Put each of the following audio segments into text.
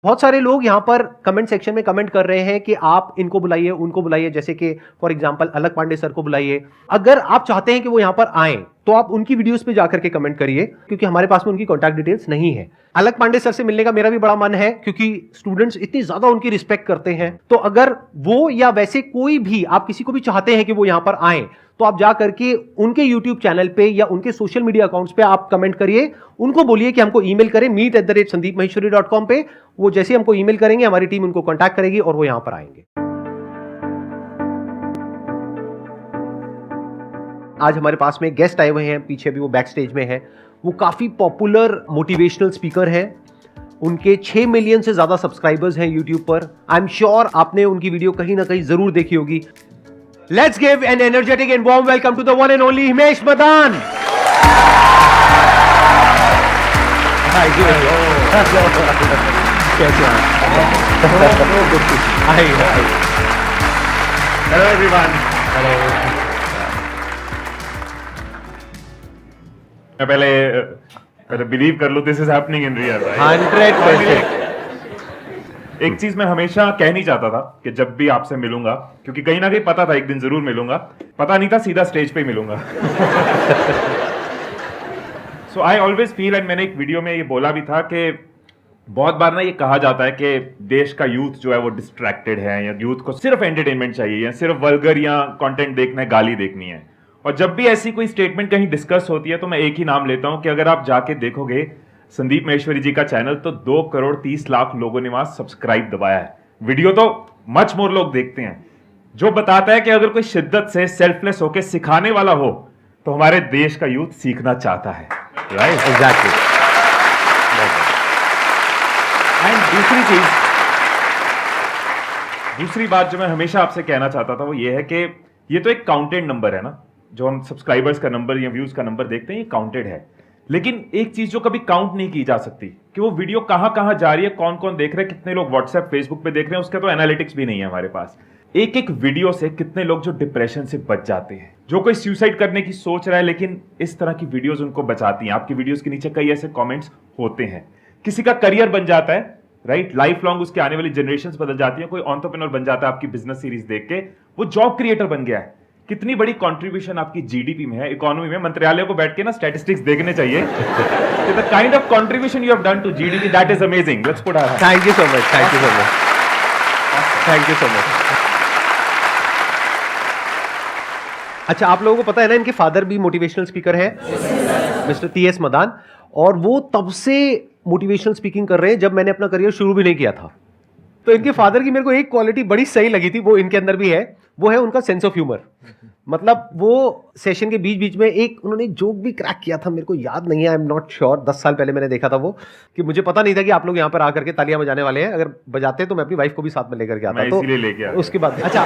बहुत सारे लोग यहाँ पर कमेंट सेक्शन में कमेंट कर रहे हैं कि आप इनको बुलाइए, उनको बुलाइए, जैसे कि for example Alakh Pandey sir को बुलाइए। अगर आप चाहते हैं कि वो यहाँ पर आए तो आप उनकी वीडियोस पे जाकर के कमेंट करिए, क्योंकि हमारे पास में उनकी कॉन्टैक्ट डिटेल्स नहीं है। अलक पांडे सर से मिलने का मेरा भी बड़ा मन है, क्योंकि स्टूडेंट्स इतनी ज्यादा उनकी रिस्पेक्ट करते हैं। तो अगर वो या वैसे कोई भी आप किसी को भी चाहते हैं कि वो यहाँ पर आए, तो आप जा करके उनके YouTube चैनल पे या उनके सोशल मीडिया अकाउंट्स पे आप कमेंट करिए। उनको बोलिए कि हमको ईमेल करें meet@sandeepmaheshwari.com पे। वो जैसे हमको ईमेल करेंगे, हमारी टीम उनको कांटेक्ट करेगी और वो यहां पर आएंगे। आज हमारे पास में गेस्ट आए हुए हैं, पीछे भी वो बैक स्टेज में है। वो काफी पॉपुलर मोटिवेशनल स्पीकर हैं। उनके 6 मिलियन से ज्यादा सब्सक्राइबर्स हैं यूट्यूब पर। आई एम श्योर आपने उनकी वीडियो कहीं ना कहीं जरूर देखी होगी। Let's give an energetic and warm welcome to the one and only Himesh Madan. कैसे हैं? Hello everyone. Hello. मैं पहले बिलीव कर लूं, this is happening in real, right? 100%। एक चीज मैं हमेशा कहना चाहता था कि जब भी आपसे मिलूंगा, क्योंकि कहीं ना कहीं पता था एक दिन जरूर मिलूंगा, पता नहीं था सीधा स्टेज पे ही मिलूंगा। सो आई ऑलवेज फील, एंड मैंने एक वीडियो में ये बोला भी था कि बहुत बार ना ये कहा जाता है कि देश का यूथ जो है वो डिस्ट्रैक्टेड है, या यूथ को सिर्फ एंटरटेनमेंट चाहिए, या सिर्फ वल्गर या कंटेंट देखना है, गाली देखनी है। और जब भी ऐसी कोई स्टेटमेंट कहीं डिस्कस होती है तो मैं एक ही नाम लेता हूं कि अगर आप जाके देखोगे संदीप महेश्वरी जी का चैनल, तो 2,30,00,000 लोगों ने वहां सब्सक्राइब दबाया है। वीडियो तो मच मोर लोग देखते हैं, जो बताता है कि अगर कोई शिद्दत से सेल्फलेस होकर सिखाने वाला हो तो हमारे देश का यूथ सीखना चाहता है, राइट? एग्जैक्टली। एंड दूसरी बात जो मैं हमेशा आपसे कहना चाहता था वो ये है कि ये तो एक काउंटेड नंबर है ना, जो हम सब्सक्राइबर्स का नंबर या व्यूज का नंबर देखते हैं, ये काउंटेड है। लेकिन एक चीज जो कभी काउंट नहीं की जा सकती कि वो वीडियो कहां कहां जा रही है, कौन कौन देख रहे हैं, कितने लोग व्हाट्सएप फेसबुक पे देख रहे हैं, उसका तो एनालिटिक्स भी नहीं है हमारे पास। एक एक वीडियो से कितने लोग जो डिप्रेशन से बच जाते हैं, जो कोई सुसाइड करने की सोच रहा है, लेकिन इस तरह की वीडियोस उनको बचाती हैं। आपकी वीडियोस के नीचे कई ऐसे कमेंट्स होते हैं, किसी का करियर बन जाता है, राइट? लाइफ लॉन्ग उसके आने वाली जनरेशंस बदल जाती हैं। कोई एंटरप्रेन्योर बन जाता है आपकी बिजनेस सीरीज देख के, वो जॉब क्रिएटर बन गया है। कितनी बड़ी कंट्रीब्यूशन आपकी जीडीपी में है, इकोनॉमी में। मंत्रालय को बैठ के ना स्टैटिस्टिक्स देखने चाहिए। The kind of contribution you have done to GDP, that is amazing. Let's put our hands. Thank you so much, thank you so much, thank you so much. अच्छा, आप लोगों को पता है ना, इनके फादर भी मोटिवेशनल स्पीकर है, मिस्टर TS मदान। और वो तब से मोटिवेशनल स्पीकिंग कर रहे हैं जब मैंने अपना करियर शुरू भी नहीं किया था। तो इनके फादर की मेरे को एक क्वालिटी बड़ी सही लगी थी, वो इनके अंदर भी है। वो है उनका सेंस ऑफ ह्यूमर। मतलब वो सेशन के बीच बीच में उन्होंने एक जोक भी क्रैक किया था, मेरे को याद नहीं है, आई एम नॉट श्योर। 10 साल पहले मैंने देखा था वो, कि मुझे पता नहीं था कि आप लोग यहाँ पर आकर के तालियां बजाने वाले हैं। अगर बजाते तो मैं अपनी वाइफ को भी साथ में लेकर के आता, तो इसीलिए लेके आया। उसके बाद अच्छा।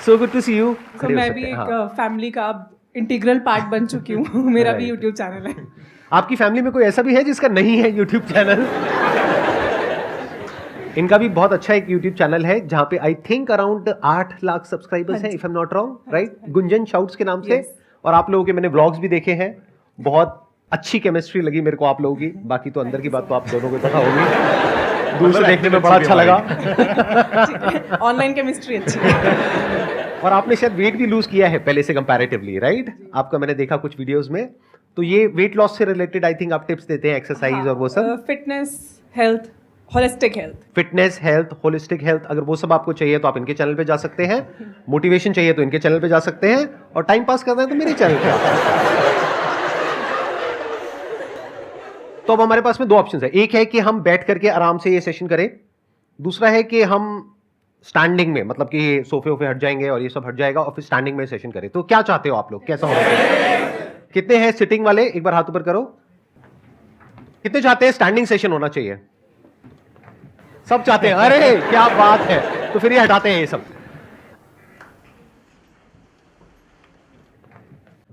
So good to see you. मैं भी एक फैमिली का इंटीग्रल पार्ट बन चुकी हूँ। मेरा भी यूट्यूब चैनल है। आपकी फैमिली में कोई ऐसा भी है जिसका नहीं है यूट्यूब चैनल? इनका भी बहुत अच्छा एक यूट्यूब चैनल है, जहां पे I think around 8 lakh subscribers हैं, if I am not wrong, right? Gunjan shouts के नाम से। और आप लोगों के मैंने व्लॉग्स भी देखे हैं, बहुत अच्छी केमिस्ट्री लगी मेरे को आप लोगों की। बाकी तो अंदर की बात तो आप दोनों को पता होगी, दूर से देखने में बड़ा अच्छा लगा। ऑनलाइन केमिस्ट्री अच्छी है। और आपने शायद वेट भी लूज किया है पहले से कंपैरेटिवली, राइट? आपका मैंने देखा कुछ वीडियोस में। तो ये वेट लॉस से रिलेटेड आई थिंक आप टिप्स देते हैं, एक्सरसाइज और वो सब। Fitness, health, holistic health. Fitness, health, holistic health, अगर वो सब आपको चाहिए तो आप इनके चैनल पे जा सकते हैं। मोटिवेशन चाहिए तो इनके चैनल पे जा सकते हैं, और टाइम पास करना है तो मेरे चैनल पे आ सकते हैं। तो अब हमारे पास में 2 ऑप्शन है। एक है कि हम बैठ करके आराम से ये सेशन करें, दूसरा है कि हम स्टैंडिंग में, मतलब कि सोफे वोफे हट जाएंगे और ये सब हट जाएगा और फिर स्टैंडिंग में सेशन करें। तो क्या चाहते हो आप लोग, कैसा होगा? कितने हैं सिटिंग वाले, एक बार हाथ ऊपर करो। कितने चाहते हैं स्टैंडिंग सेशन होना चाहिए? सब चाहते हैं? अरे क्या बात है, तो फिर ये हटाते हैं ये सब।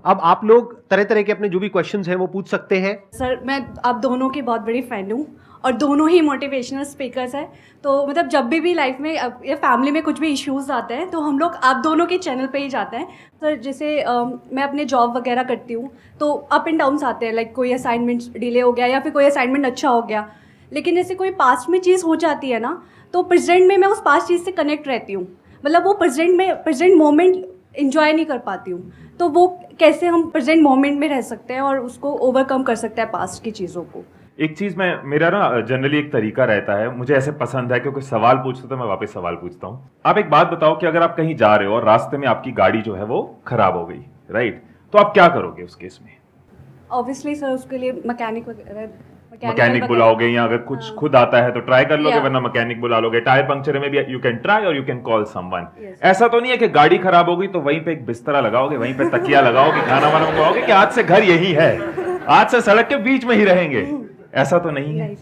अब आप लोग तरह तरह के अपने जो भी क्वेश्चंस हैं वो पूछ सकते हैं। सर मैं आप दोनों की बहुत बड़ी फ़ैन हूँ और दोनों ही मोटिवेशनल स्पीकर्स हैं। तो मतलब जब भी लाइफ में या फैमिली में कुछ भी इश्यूज आते हैं तो हम लोग आप दोनों के चैनल पे ही जाते हैं। सर जैसे मैं अपने जॉब वगैरह करती हूँ तो अप एंड डाउन्स आते हैं, लाइक कोई असाइनमेंट डिले हो गया या फिर कोई असाइनमेंट अच्छा हो गया। लेकिन जैसे कोई पास्ट में चीज़ हो जाती है ना, तो प्रेजेंट में मैं उस पास्ट चीज़ से कनेक्ट रहती हूँ। मतलब वो प्रेजेंट मोमेंट इंजॉय नहीं कर पाती हूँ। तो वो कैसे हम प्रेजेंट मोमेंट में रह सकते हैं और उसको ओवरकम कर सकते हैं पास्ट की चीज़ों को। एक चीज मेरा ना जनरली एक तरीका रहता है, मुझे ऐसे पसंद है क्योंकि सवाल पूछते तो मैं वापस सवाल पूछता हूँ। आप एक बात बताओ कि अगर आप कहीं जा रहे हो और रास्ते में आपकी गाड़ी जो है वो खराब हो गई, राइट, तो आप क्या करोगे उस केस में? ऑब्वियसली सर उसके लिए मैकेनिक बुलाओगे, या अगर कुछ खुद आता है तो ट्राई कर लोगे, वरना मैकेनिक बुला लोगे। टायर पंक्चर में भी यू कैन ट्राई और यू कैन कॉल समवन। ऐसा तो नहीं है कि गाड़ी खराब हो गई तो वहीं पे एक बिस्तरा लगाओगे, वहीं पे तकिया लगाओगे, खाना वाना मंगवाओगे कि आज से घर यही है, आज से सड़क के बीच में ही रहेंगे। ऐसा तो नहीं है।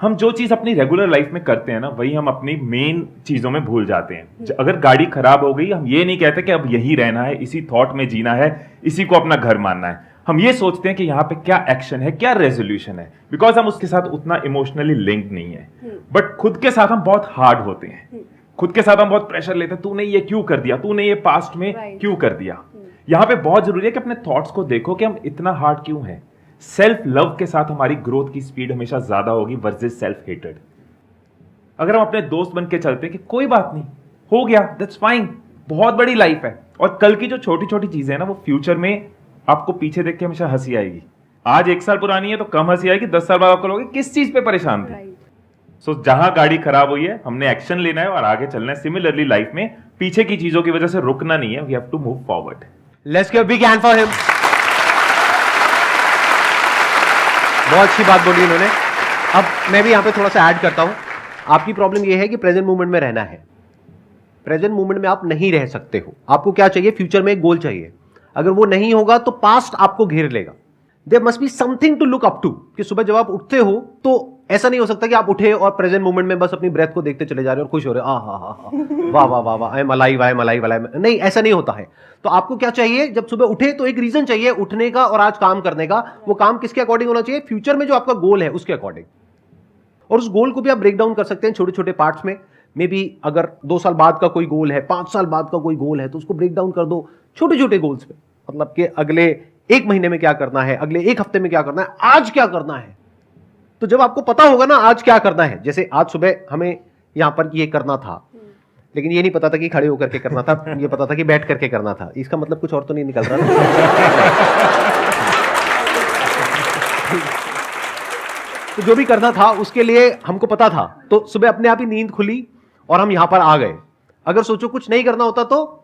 हम जो चीज अपनी रेगुलर लाइफ में करते हैं ना, वही हम अपनी मेन चीजों में भूल जाते हैं। अगर गाड़ी खराब हो गई, हम ये नहीं कहते कि अब यही रहना है, इसी थॉट में जीना है, इसी को अपना घर मानना है। हम ये सोचते हैं कि यहाँ पे क्या एक्शन है, क्या रेजोल्यूशन है, बिकॉज हम उसके साथ उतना इमोशनली लिंक्ड नहीं है। बट खुद के साथ हम बहुत हार्ड होते हैं, खुद के साथ हम बहुत प्रेशर लेते हैं। तूने ये क्यों कर दिया, तूने ये पास्ट में क्यों कर दिया। यहाँ पे बहुत जरूरी है कि अपने थॉट्स को देखो कि हम इतना हार्ड क्यों है। सेल्फ लव के साथ हमारी ग्रोथ की स्पीड हमेशा ज्यादा होगी वर्सेस सेल्फ हेटेड। अगर हम अपने दोस्त बन के चलते हैं कि कोई बात नहीं, हो गया, दैट्स फाइन, बहुत बड़ी लाइफ है, और कल की जो छोटी छोटी चीजें हैं ना, वो फ्यूचर में आपको पीछे देख के हमेशा हंसी आएगी। आज 1 साल पुरानी है तो कम हंसी आएगी, 10 साल बाद आपको लोगे किस चीज पे परेशान थे। सो जहां गाड़ी खराब हुई है, हमने एक्शन लेना है और आगे चलना है। सिमिलरली लाइफ में पीछे की चीजों की वजह से रुकना नहीं है, we have to move forward. Let's give a big hand for him. बहुत अच्छी बात बोली उन्होंने। अब मैं भी यहां पे थोड़ा सा ऐड करता हूं। आपकी प्रॉब्लम यह है कि प्रेजेंट मोमेंट में रहना है। प्रेजेंट मोमेंट में आप नहीं रह सकते हो। आपको क्या चाहिए? फ्यूचर में एक गोल चाहिए। अगर वो नहीं होगा तो पास्ट आपको घेर लेगा। There must be something to look up to, कि सुबह जब आप उठते हो तो ऐसा नहीं हो सकता कि आप उठे और प्रेजेंट मोमेंट में बस अपनी ब्रेथ को देखते चले जा रहे हो और खुश हो रहे हो, वाह वाह वाह वाह, I am alive, I am alive, alive. नहीं, ऐसा नहीं होता है। तो आपको क्या चाहिए? जब सुबह उठे तो एक रीजन चाहिए उठने का और आज काम करने का। वो काम किसके अकॉर्डिंग होना चाहिए? फ्यूचर में जो आपका गोल है उसके अकॉर्डिंग। और उस गोल को भी आप ब्रेक डाउन कर सकते हैं छोटे छोटे पार्ट्स में। मे बी अगर 2 साल बाद का कोई गोल है, 5 साल बाद का कोई गोल है, तो उसको ब्रेक डाउन कर दो छोटे छोटे गोल्स में। मतलब कि अगले 1 महीने में क्या करना है, अगले 1 हफ्ते में क्या करना है, आज क्या करना है। तो जब आपको पता होगा ना आज क्या करना है, जैसे आज सुबह हमें यहां पर ये करना था, लेकिन ये नहीं पता था कि खड़े होकर के करना था, ये पता था कि बैठ करके करना था। इसका मतलब कुछ और तो नहीं निकल रहा तो जो भी करना था उसके लिए हमको पता था, तो सुबह अपने आप ही नींद खुली और हम यहां पर आ गए। अगर सोचो कुछ नहीं करना होता तो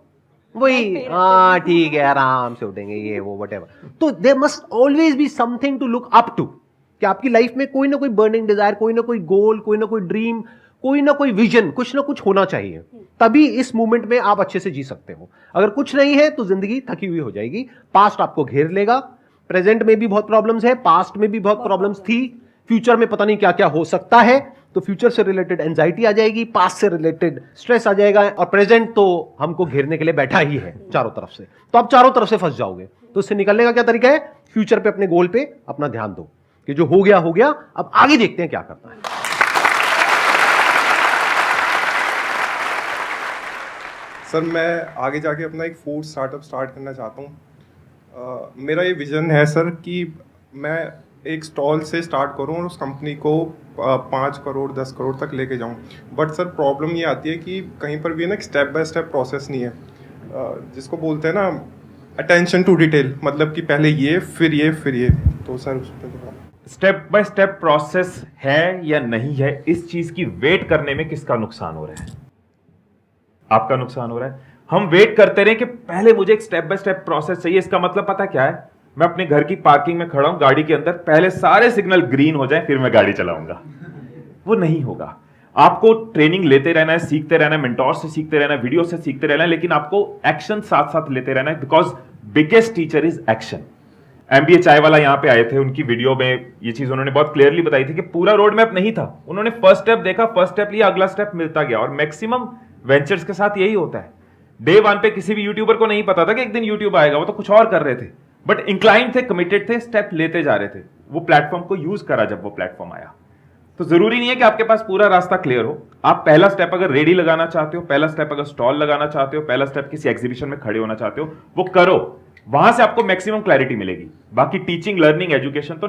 वही, हाँ ठीक है, आराम से उठेंगे, ये वो व्हाटएवर। तो there must always be something to look up to, कि आपकी लाइफ में कोई ना कोई बर्निंग डिजायर, कोई ना कोई गोल, कोई ना कोई ड्रीम, कोई ना कोई विजन, कुछ ना कुछ होना चाहिए। तभी इस मूवमेंट में आप अच्छे से जी सकते हो। अगर कुछ नहीं है तो जिंदगी थकी हुई हो जाएगी। पास्ट आपको घेर लेगा। प्रेजेंट में भी बहुत प्रॉब्लम्स है, पास्ट में भी बहुत प्रॉब्लम्स थी, फ्यूचर में पता नहीं क्या क्या हो सकता है। तो फ्यूचर से रिलेटेड एंजाइटी आ जाएगी, पास्ट से रिलेटेड स्ट्रेस आ जाएगा, और प्रेजेंट तो हमको घेरने के लिए बैठा ही है चारों तरफ से। तो आप चारों तरफ से फंस जाओगे। तो इससे निकलने का क्या तरीका है? फ्यूचर पे, अपने गोल पे अपना ध्यान दो कि जो हो गया, अब आगे देखते हैं क्या करना है। सर मैं आगे जाके अपना एक फूड स्टार्टअप स्टार्ट करना चाहता हूँ। मेरा ये विज़न है सर कि मैं एक स्टॉल से स्टार्ट करूँ और उस कंपनी को 5 करोड़ 10 करोड़ तक लेके जाऊँ। बट सर प्रॉब्लम ये आती है कि कहीं पर भी है ना, स्टेप बाय स्टेप प्रोसेस नहीं है, जिसको बोलते हैं ना अटेंशन टू डिटेल, मतलब कि पहले ये फिर ये फिर ये। तो सर उस पर स्टेप बाय स्टेप प्रोसेस है या नहीं है, इस चीज की वेट करने में किसका नुकसान हो रहा है? आपका नुकसान हो रहा है। हम वेट करते रहे कि पहले मुझे एक स्टेप बाय स्टेप प्रोसेस चाहिए। इसका मतलब पता क्या है? मैं अपने घर की पार्किंग में खड़ा हूं, गाड़ी के अंदर, पहले सारे सिग्नल ग्रीन हो जाए फिर मैं गाड़ी चलाऊंगा। वो नहीं होगा। आपको ट्रेनिंग लेते रहना है, सीखते रहना है, मेंटोर से सीखते रहना है, वीडियो से सीखते रहना है, लेकिन आपको एक्शन साथ साथ लेते रहना है, because biggest teacher is action. MBA चाय वाला यहाँ पे आए थे, उनकी वीडियो में ये चीज उन्होंने बहुत क्लियरली बताई थी कि पूरा रोड मैप नहीं था। उन्होंने फर्स्ट स्टेप देखा, फर्स्ट स्टेप लिया, अगला स्टेप मिलता गया। और मैक्सिमम वेंचर्स के साथ यही होता है। डे 1 पे किसी भी यूट्यूबर को नहीं पता था कि एक दिन यूट्यूब आएगा, वो तो कुछ और कर रहे थे। बट इंक्लाइन थे, कमिटेड थे, स्टेप लेते जा रहे थे। वो प्लेटफॉर्म को यूज करा जब वो प्लेटफॉर्म आया। तो जरूरी नहीं है कि आपके पास पूरा रास्ता क्लियर हो। आप पहला स्टेप अगर रेडी लगाना चाहते हो, पहला स्टेप अगर स्टॉल लगाना चाहते हो, पहला स्टेप किसी एग्जीबिशन में खड़े होना चाहते हो, वो करो। वहां से आपको मैक्सिमम क्लैरिटी मिलेगी। बाकी टीचिंग, लर्निंग, एजुकेशन तो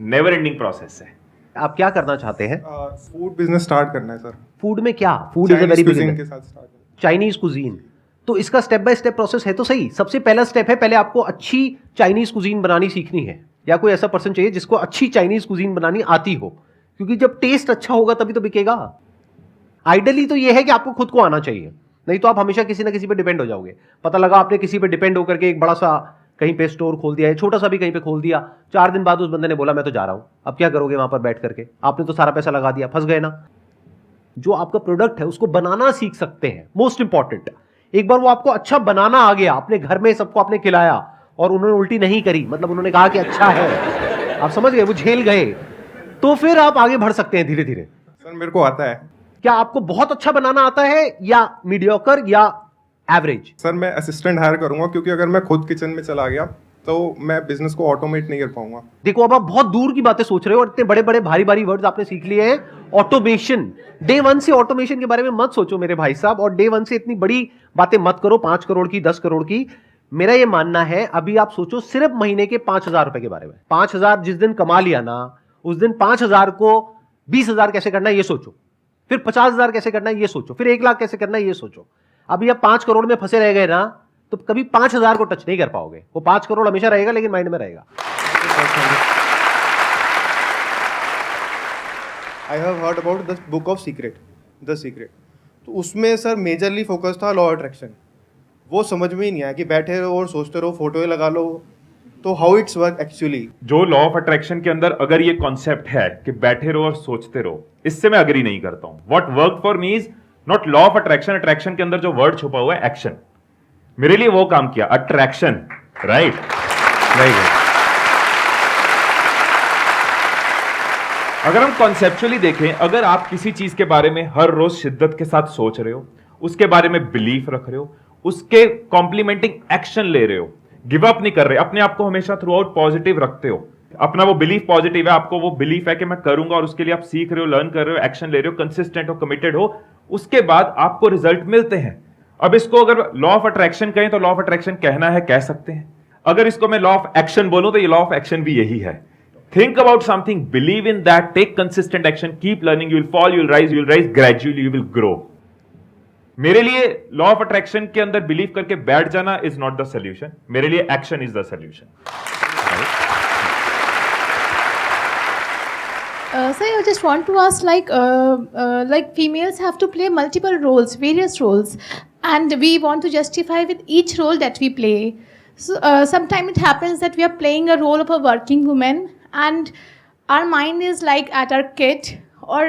नेवर एंडिंग प्रोसेस है। आप क्या करना चाहते हैं? फूड बिजनेस स्टार्ट करना है सर। फूड में क्या? Food is a very big के साथ स्टार्ट करना चाइनीज कुजीन। तो इसका स्टेप बाय स्टेप प्रोसेस है तो सही। सबसे पहला स्टेप है, पहले आपको अच्छी चाइनीज कुजीन बनानी सीखनी है, या कोई ऐसा पर्सन चाहिए जिसको अच्छी चाइनीज कुजीन बनानी आती हो, क्योंकि जब टेस्ट अच्छा होगा तभी तो बिकेगा। आइडियली तो ये है कि आपको खुद को आना चाहिए, नहीं तो आप हमेशा किसी ना किसी पे डिपेंड हो जाओगे। पता लगा आपने किसी पे डिपेंड होकर के एक बड़ा सा कहीं पे स्टोर खोल दिया है, छोटा सा भी कहीं पे खोल दिया, 4 दिन बाद उस बंदे ने बोला मैं तो जा रहा हूं। अब क्या करोगे वहां पर बैठ करके? आपने तो सारा पैसा लगा दिया, फंस गए ना। जो आपका प्रोडक्ट है उसको बनाना सीख सकते हैं, मोस्ट इंपॉर्टेंट। एक बार वो आपको अच्छा बनाना आ गया, अपने घर में सबको आपने खिलाया और उन्होंने उल्टी नहीं करी, मतलब उन्होंने कहा कि अच्छा है, आप समझ गए, वो झेल गए, तो फिर आप आगे बढ़ सकते हैं धीरे धीरे। सर मेरे को आता है। क्या आपको बहुत अच्छा बनाना आता है या मीडियोकर या एवरेज? सर मैं असिस्टेंट हायर करूंगा, क्योंकि अगर मैं खुद किचन में चला गया तो मैं बिजनेस को ऑटोमेट नहीं कर पाऊंगा। देखो अब आप बहुत दूर की बातें सोच रहे हो और इतने बड़े बड़े भारी भारी वर्ड्स आपने सीख लिए हैं। ऑटोमेशन, डे 1 से ऑटोमेशन के बारे में मत सोचो मेरे भाई साहब, और डे 1 से इतनी बड़ी बातें मत करो, 5 करोड़ की, 10 करोड़ की। मेरा ये मानना है अभी आप सोचो सिर्फ महीने के 5,000 रुपए के बारे में। 5,000 जिस दिन कमा लिया ना, उस दिन 5,000 को 20,000 कैसे करना है ये सोचो, फिर 50,000 कैसे करना है ये सोचो, फिर 1 लाख कैसे करना है ये सोचो। अभी आप 5 करोड़ में फंसे रह गए ना, तो कभी 5,000 को टच नहीं कर पाओगे। वो 5 करोड़ हमेशा रहेगा लेकिन माइंड में रहेगा। I have heard about the book of secret, the secret. तो उसमें सर मेजरली फोकस था लॉ अट्रैक्शन। वो समझ में ही नहीं आया कि बैठे रहो और सोचते रहो, फोटो लगा लो, तो हाउ इट्स वर्क एक्चुअली। जो लॉ ऑफ अट्रैक्शन के अंदर अगर ये कॉन्सेप्ट है कि बैठे रहो और सोचते रहो, इससे मैं अग्री नहीं करता हूं। What work for me is not law of attraction. Attraction के अंदर जो वर्ड छुपा हुआ है एक्शन, मेरे लिए वो काम किया, अट्रैक्शन, राइट। अगर हम कॉन्सेप्चुअली देखें, अगर आप किसी चीज के बारे में हर रोज शिद्दत के साथ सोच रहे हो, उसके बारे में बिलीफ रख रहे हो, उसके कॉम्प्लीमेंटिंग एक्शन ले रहे हो, गिव अप नहीं कर रहे, अपने आप को हमेशा थ्रू आउट पॉजिटिव रखते हो, अपना वो बिलीफ पॉजिटिव है, आपको वो बिलीफ है कि मैं करूंगा, और उसके लिए आप सीख रहे हो, लर्न कर रहे हो, एक्शन ले रहे हो, कंसिस्टेंट हो, कमिटेड हो, उसके बाद आपको रिजल्ट मिलते हैं। अब इसको अगर लॉ ऑफ अट्रैक्शन कहें तो लॉ ऑफ अट्रैक्शन कहना है, कह सकते हैं। अगर इसको मैं लॉ ऑफ एक्शन बोलूं तो ये लॉ ऑफ एक्शन भी यही है। Think about something, believe in that, take consistent action, keep learning, you will fall, you will rise, gradually you will grow. मेरे लिए लॉ ऑफ अट्रैक्शन के अंदर बिलीव करके बैठ जाना इज नॉट द सोल्यूशन, मेरे लिए action is the solution. Sir, I just want to ask, like females have to play multiple roles, various roles, and we want to justify with each role that we play. So sometimes it happens that we are playing a role of a working woman, and our mind is like at our kid, or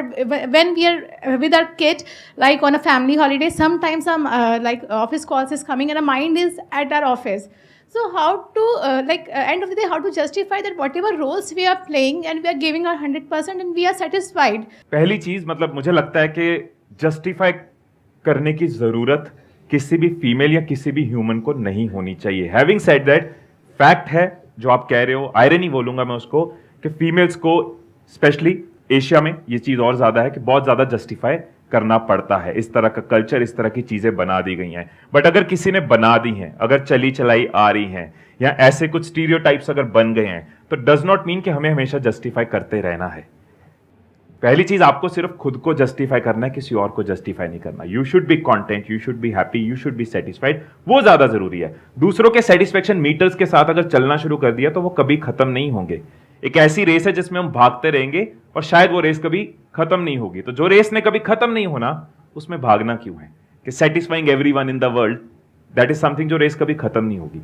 when we are with our kid, like on a family holiday. Sometimes some like office calls is coming, and our mind is at our office. So how to end of the day, how to justify that whatever roles we are playing and we are giving our 100% and we are satisfied? पहली चीज, मतलब मुझे लगता है कि justify करने की जरूरत किसी भी फीमेल या किसी भी ह्यूमन को नहीं होनी चाहिए। हैविंग सेड दैट, फैक्ट है जो आप कह रहे हो, आयरनी बोलूंगा मैं उसको, कि फीमेल्स को स्पेशली एशिया में ये चीज और ज्यादा है कि बहुत ज्यादा जस्टिफाई करना पड़ता है। इस तरह का कल्चर, इस तरह की चीजें बना दी गई हैं। बट अगर किसी ने बना दी हैं, अगर चली चलाई आ रही हैं, या ऐसे कुछ स्टीरियोटाइप्स अगर बन गए हैं, तो डज नॉट मीन कि हमें हमेशा जस्टिफाई करते रहना है। पहली चीज, आपको सिर्फ खुद को जस्टिफाई करना है, किसी और को जस्टिफाई नहीं करना। You should be content, you should be happy, you should be satisfied, वो ज्यादा जरूरी है। दूसरों के सेटिस्फेक्शन मीटर्स के साथ अगर चलना शुरू कर दिया तो वो कभी खत्म नहीं होंगे। एक ऐसी रेस है जिसमें हम भागते रहेंगे और शायद वो रेस कभी खत्म नहीं होगी। तो जो रेस ने कभी खत्म नहीं होना, उसमें भागना क्यों है? कि satisfying everyone in the world, that is something जो रेस कभी खत्म नहीं होगी।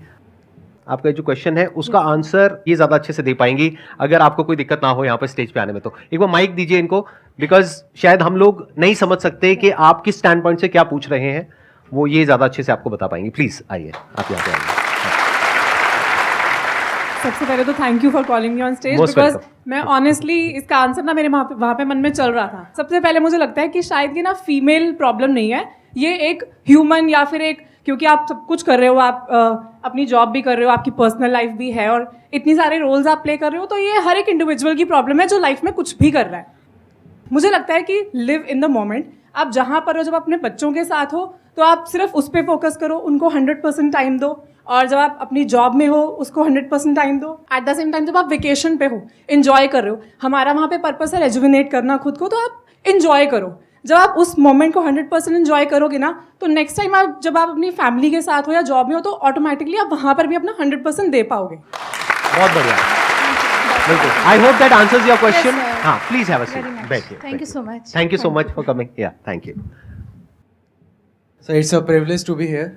आपका जो क्वेश्चन है उसका आंसर ये ज्यादा अच्छे से दे पाएंगी अगर आपको कोई दिक्कत ना हो यहाँ पर स्टेज पे आने में। तो एक बार माइक दीजिए इनको, बिकॉज शायद हम लोग नहीं समझ सकते कि आप किस स्टैंड पॉइंट से क्या पूछ रहे हैं, वो ये ज्यादा अच्छे से आपको बता पाएंगे। प्लीज आइए, आप यहाँ पे आइए। सबसे पहले तो thank you for calling me on stage, because मैं ऑनेस्टली इसका आंसर ना मेरे वहाँ पे मन में चल रहा था। सबसे पहले मुझे लगता है कि शायद ये ना फीमेल प्रॉब्लम नहीं है, ये एक ह्यूमन या फिर एक क्योंकि आप सब कुछ कर रहे हो, आप अपनी जॉब भी कर रहे हो, आपकी पर्सनल लाइफ भी है और इतनी सारे रोल्स आप प्ले कर रहे हो, तो ये हर एक इंडिविजुअल की प्रॉब्लम है जो लाइफ में कुछ भी कर रहा है। मुझे लगता है कि लिव इन द मोमेंट, आप जहाँ पर हो, जब अपने बच्चों के साथ हो तो आप सिर्फ उस पर फोकस करो, उनको 100% टाइम दो, और जब आप अपनी जॉब में हो उसको 100% टाइम दो। एट द सेम टाइम जब आप वेकेशन पे हो, इन्जॉय कर रहे हो, हमारा वहाँ पे पर्पस है रेजुविनेट करना खुद को, तो आप इन्जॉय करो। जब आप उस मोमेंट को 100% इन्जॉय करोगे ना, तो नेक्स्ट टाइम आप जब आप अपनी फैमिली के साथ हो या जॉब में हो, तो ऑटोमेटिकली आप वहाँ पर भी अपना 100% दे पाओगे। बहुत बढ़िया, बिल्कुल। I hope that answers your question. हाँ, प्लीज हैव अ सीट, बैठिए। Thank you so much. Thank you so much for coming. Yeah, thank you. So it's a privilege to be here.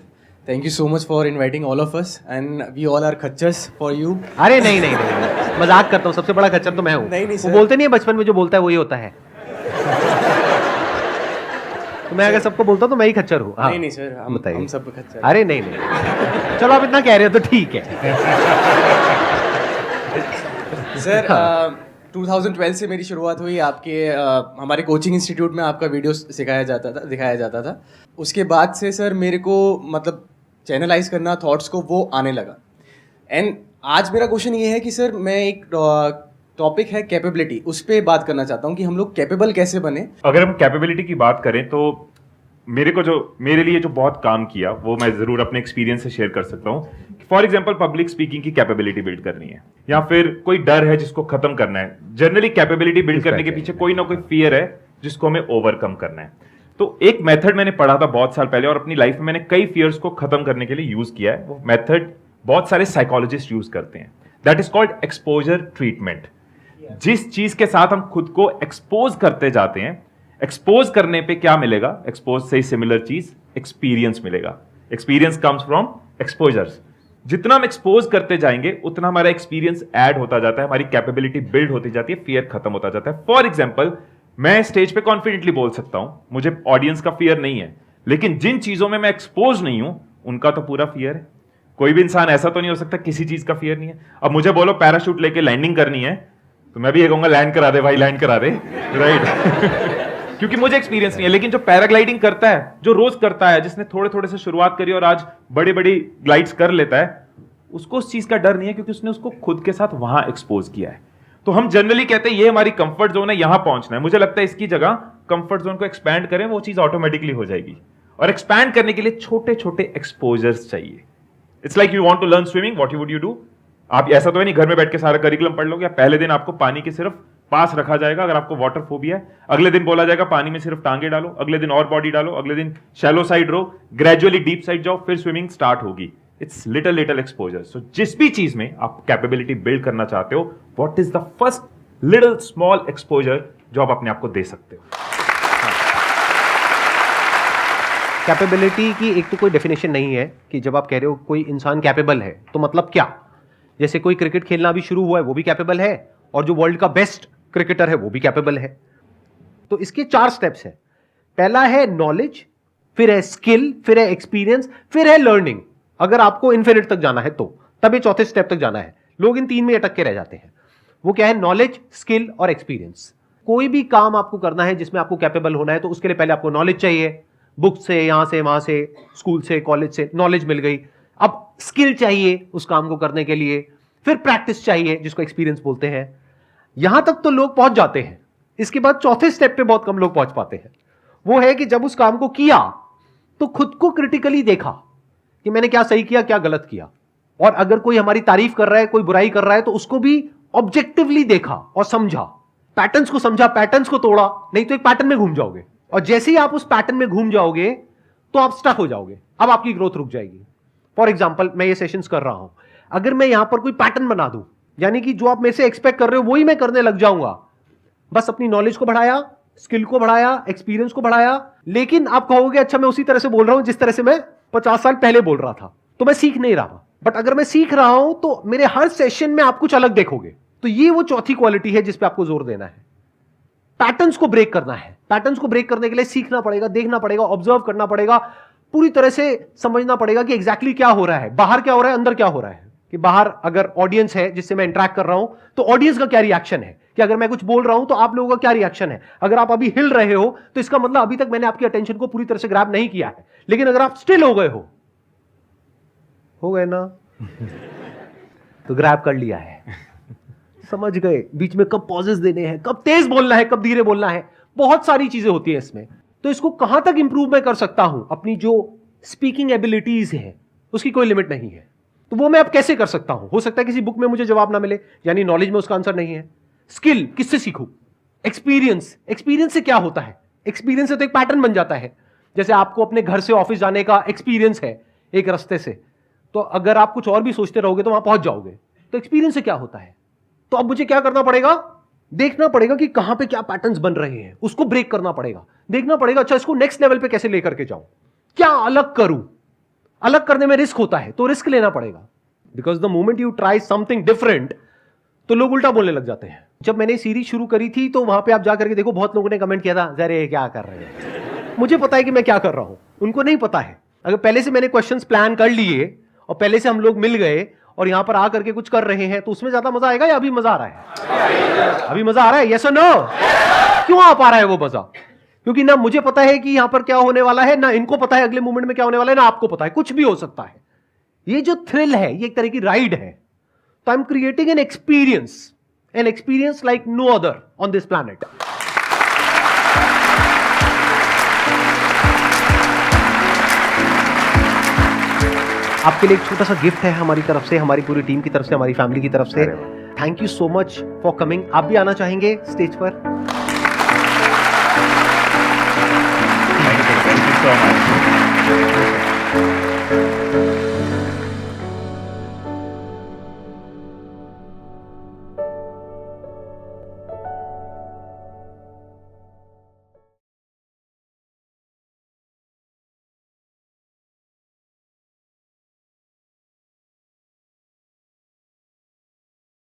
Thank you so much for inviting all of us, and we all are खच्चर्स for you. अरे नहीं नहीं नहीं, मजाक करता हूँ, सबसे बड़ा खच्चर तो मैं हूँ। नहीं, वो sir. बोलते नहीं है बचपन में जो बोलता है वही होता है। तो मैं अगर सबको बोलता हूँ तो मैं ही खच्चर हूँ। हाँ, नहीं सर, हम सब खच्चर। अरे नहीं नहीं, चलो आप इतना कह रहे हो तो ठीक है। सर 2012 से मेरी शुरुआत हुई आपके हमारे कोचिंग इंस्टीट्यूट में आपका वीडियो दिखाया जाता था। उसके बाद से सर मेरे को मतलब चैनलाइज करना थॉट्स को वो आने लगा। एंड आज मेरा क्वेश्चन ये है कि सर मैं एक टॉपिक है कैपेबिलिटी, उस पर बात करना चाहता हूँ कि हम लोग कैपेबल कैसे बने। अगर हम कैपेबिलिटी की बात करें तो मेरे लिए जो बहुत काम किया वो मैं जरूर अपने एक्सपीरियंस से शेयर कर सकता हूँ। फॉर एग्जाम्पल पब्लिक स्पीकिंग की कैपेबिलिटी बिल्ड करनी है, या फिर कोई डर है जिसको खत्म करना है। जनरली कैपेबिलिटी बिल्ड करने के पीछे कोई ना कोई फियर है जिसको हमें ओवरकम करना है। तो एक मेथड मैंने पढ़ा था बहुत साल पहले, और अपनी लाइफ में मैंने कई फियर्स को खत्म करने के लिए यूज किया है। वो मेथड बहुत सारे साइकोलॉजिस्ट यूज करते हैं। That is called exposure treatment. जिस चीज के साथ हम खुद को एक्सपोज करते जाते हैं, एक्सपोज करने पे क्या मिलेगा? एक्सपोज से सिमिलर चीज एक्सपीरियंस मिलेगा। Experience comes from exposures. जितना हम एक्सपोज करते जाएंगे उतना हमारा एक्सपीरियंस ऐड होता जाता है, हमारी कैपेबिलिटी बिल्ड होती जाती है, फियर खत्म होता जाता है। फॉर एग्जाम्पल मैं स्टेज पे कॉन्फिडेंटली बोल सकता हूं, मुझे ऑडियंस का फियर नहीं है, लेकिन जिन चीजों में मैं एक्सपोज नहीं हूं उनका तो पूरा फियर है। कोई भी इंसान ऐसा तो नहीं हो सकता किसी चीज का फियर नहीं है। अब मुझे बोलो पैराशूट लेके लैंडिंग करनी है तो मैं भी ये कहूंगा लैंड करा दे भाई, लैंड करा दे, राइट? क्योंकि मुझे एक्सपीरियंस नहीं है। लेकिन जो पैराग्लाइडिंग करता है, जो रोज करता है, जिसने थोड़े थोड़े से शुरुआत करी और आज बड़ी बड़ी ग्लाइड्स कर लेता है, उसको उस चीज का डर नहीं है क्योंकि उसने उसको खुद के साथ वहां एक्सपोज किया है। तो हम जनरली कहते हैं ये हमारी कंफर्ट जोन है, यहां पहुंचना है। मुझे लगता है इसकी जगह कंफर्ट जोन को एक्सपैंड करें, वो चीज ऑटोमेटिकली हो जाएगी। और एक्सपैंड करने के लिए छोटे छोटे एक्सपोजर्स चाहिए। It's like you want to learn swimming, what would you do? आप ऐसा तो है नहीं घर में बैठ के सारा करिकुलम पढ़ लोगे। पहले दिन आपको पानी के सिर्फ पास रखा जाएगा अगर आपको वाटर फोबिया है, अगले दिन बोला जाएगा पानी में सिर्फ टांगे डालो, अगले दिन और बॉडी डालो, अगले दिन शैलो साइड रो, ग्रेजुअली डीप साइड जाओ, फिर स्विमिंग स्टार्ट होगी। It's little exposure. सो जिस भी चीज में आप कैपेबिलिटी बिल्ड करना चाहते हो, what is the first little small exposure जो आप अपने आप को दे सकते हो? कैपेबिलिटी की एक तो कोई डेफिनेशन नहीं है कि जब आप कह रहे हो कोई इंसान कैपेबल है तो मतलब क्या? जैसे कोई क्रिकेट खेलना अभी शुरू हुआ है वो भी कैपेबल है, और जो वर्ल्ड का बेस्ट क्रिकेटर है वो भी कैपेबल है। तो इसके 4 स्टेप्स हैं। पहला है नॉलेज, फिर है स्किल, फिर है एक्सपीरियंस, फिर है लर्निंग। अगर आपको इन्फिनिट तक जाना है तो तब ये चौथे स्टेप तक जाना है। लोग इन 3 में अटक के रह जाते हैं। वो क्या है? नॉलेज, स्किल और एक्सपीरियंस। कोई भी काम आपको करना है जिसमें आपको कैपेबल होना है तो उसके लिए पहले आपको नॉलेज चाहिए। बुक से, यहां से, वहां से, स्कूल से, कॉलेज से नॉलेज मिल गई। अब स्किल चाहिए उस काम को करने के लिए, फिर प्रैक्टिस चाहिए जिसको एक्सपीरियंस बोलते हैं। यहां तक तो लोग पहुंच जाते हैं। इसके बाद चौथे स्टेप पे बहुत कम लोग पहुंच पाते हैं। वो है कि जब उस काम को किया तो खुद को क्रिटिकली देखा कि मैंने क्या सही किया, क्या गलत किया, और अगर कोई हमारी तारीफ कर रहा है, कोई बुराई कर रहा है तो उसको भी ऑब्जेक्टिवली देखा और समझा, पैटर्न्स को समझा, पैटर्न्स को तोड़ा। नहीं तो एक पैटर्न में घूम जाओगे, और जैसे ही आप उस पैटर्न में घूम जाओगे तो आप स्टक हो जाओगे। अब आपकी ग्रोथ रुक जाएगी। फॉर एग्जाम्पल मैं ये सेशंस कर रहा हूं, अगर मैं यहां पर कोई पैटर्न बना दूं, यानी कि जो आप मेरे से एक्सपेक्ट कर रहे हो वही मैं करने लग जाऊंगा, बस अपनी नॉलेज को बढ़ाया, स्किल को बढ़ाया, एक्सपीरियंस को बढ़ाया, लेकिन आप कहोगे अच्छा मैं उसी तरह से बोल रहा हूं जिस तरह से मैं 50 साल पहले बोल रहा था, तो मैं सीख नहीं रहा। बट अगर मैं सीख रहा हूं तो मेरे हर सेशन में आप कुछ अलग देखोगे। तो ये वो चौथी क्वालिटी है जिस पे आपको जोर देना है। पैटर्न्स को ब्रेक करना है। पैटर्न्स को ब्रेक करने के लिए सीखना पड़ेगा, देखना पड़ेगा, ऑब्जर्व करना पड़ेगा, पूरी तरह से समझना पड़ेगा कि एग्जैक्टली क्या हो रहा है, बाहर क्या हो रहा है, अंदर क्या हो रहा है। कि बाहर अगर ऑडियंस है जिससे मैं इंटरेक्ट कर रहा हूं तो ऑडियंस का क्या रिएक्शन है, कि अगर मैं कुछ बोल रहा हूं तो आप लोगों का क्या रिएक्शन है। अगर आप अभी हिल रहे हो तो इसका मतलब अभी तक मैंने आपकी अटेंशन को पूरी तरह से ग्रैब नहीं किया है। लेकिन अगर आप स्टिल हो गए हो हो गए ना? तो ग्रैब कर लिया है, समझ गए बीच में कब पॉजेस देने हैं, कब तेज बोलना है, कब धीरे बोलना है, बहुत सारी चीजें होती है इसमें। तो इसको कहां तक इंप्रूव मैं कर सकता हूं, अपनी जो स्पीकिंग एबिलिटीज है उसकी कोई लिमिट नहीं है। तो वो मैं अब कैसे कर सकता हूं? हो सकता है किसी बुक में मुझे जवाब ना मिले, यानी नॉलेज में उसका आंसर नहीं है। स्किल किससे सीखूं? एक्सपीरियंस, एक्सपीरियंस से क्या होता है? एक्सपीरियंस से तो एक पैटर्न बन जाता है। जैसे आपको अपने घर से ऑफिस जाने का एक्सपीरियंस है एक रास्ते से, तो अगर आप कुछ और भी सोचते रहोगे तो वहां पहुंच जाओगे। तो एक्सपीरियंस से क्या होता है? तो अब मुझे क्या करना पड़ेगा? देखना पड़ेगा कि कहां पे क्या पैटर्न्स बन रहे हैं, उसको ब्रेक करना पड़ेगा। देखना पड़ेगा अच्छा इसको नेक्स्ट लेवल पे कैसे लेकर के जाऊं, क्या अलग करूं। अलग करने में रिस्क होता है, तो रिस्क लेना पड़ेगा। Because the moment you try something different, तो लोग उल्टा बोलने लग जाते हैं। जब मैंने सीरीज शुरू करी थी तो वहां पे आप जाकर के देखो, बहुत लोगों ने कमेंट किया था, अरे क्या कर रहे हैं। मुझे पता है कि मैं क्या कर रहा हूं, उनको नहीं पता है। अगर पहले से मैंने क्वेश्चंस प्लान कर लिए और पहले से हम लोग मिल गए और यहां पर आकर के कुछ कर रहे हैं, तो उसमें ज्यादा मजा आएगा या अभी मजा आ रहा है? अभी मजा आ रहा है, यस और नो? क्यों आ पा रहा है वो मजा? क्योंकि ना मुझे पता है कि यहां पर क्या होने वाला है, ना इनको पता है अगले मोमेंट में क्या होने वाला है, ना आपको पता है, कुछ भी हो सकता है। ये जो थ्रिल है ये एक तरह की राइड है। तो I am creating an experience like no other on this planet. आपके लिए एक छोटा सा गिफ्ट है हमारी तरफ से, हमारी पूरी टीम की तरफ से, हमारी फैमिली की तरफ से। Thank you so much for coming. आप भी आना चाहेंगे स्टेज पर? Thank you so much.